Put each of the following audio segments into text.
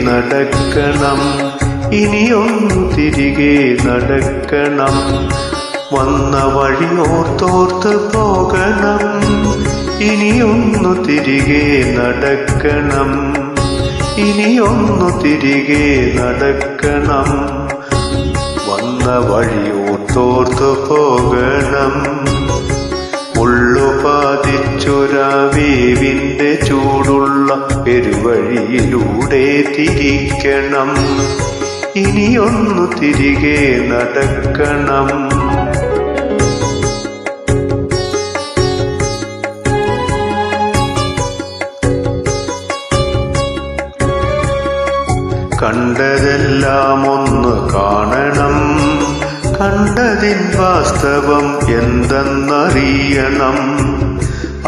നടക്കണം, ഇനിയൊന്നു തിരികെ നടക്കണം. വന്ന വഴി ഓർത്തോർത്ത് പോകണം, ഇനിയൊന്നു തിരികെ നടക്കണം, ഇനിയൊന്നു തിരികെ നടക്കണം. വന്ന വഴി ഓർത്തോർത്ത് പോകണം. ഉള്ളുപാതിച്ചൊരാവേവിന്റെ ചൂടുള്ള പെരുവഴിയിലൂടെ തിരിക്കണം, ഇനിയൊന്നു തിരികെ നടക്കണം. കണ്ടതെല്ലാം ഒന്ന് കാണണം, കണ്ടതിൻ വാസ്തവം എന്തെന്നറിയണം.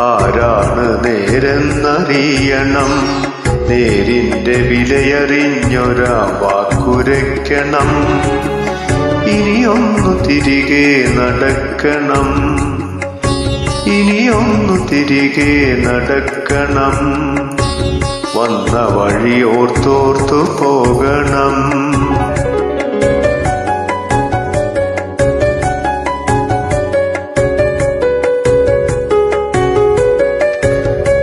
ആരാണ് നേരെന്നറിയണം, നേരിന്റെ വിലയറിഞ്ഞൊരാ വാക്കുരയ്ക്കണം. ഇനിയൊന്നു തിരികെ നടക്കണം, ഇനിയൊന്നു തിരികെ നടക്കണം. വന്ന വഴി ഓർത്തോർത്തു പോകണം.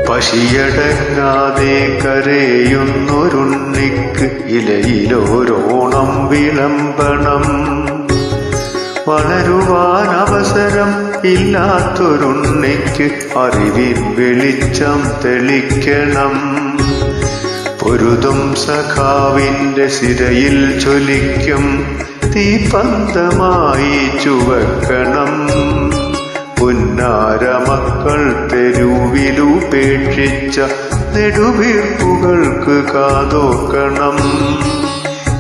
പശിയടങ്ങാതെ കരയുന്നൊരുണ്ണിക്ക് ഇലയിലോരോണം വിളമ്പണം. വളരുവാൻ അവസരം ഇല്ലാത്തൊരുണ്ണിക്ക് അറിവിൻ വെളിച്ചം തെളിക്കണം. പൊരുതും സഖാവിന്റെ സിരയിൽ ജ്വലിക്കും തീപന്തമായി ചുവക്കണം. പുന്നാരമക്കൾ തെരുവിലുപേക്ഷിച്ച നെടുവീർപ്പുകൾക്ക് കാതോക്കണം.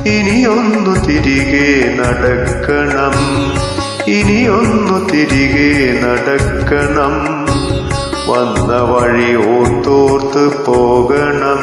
ഇനിയൊന്നു തിരികെ നടക്കണം, ഇനിയൊന്നു തിരികെ നടക്കണം. വന്ന വഴി ഓർത്തോർത്ത് പോകണം.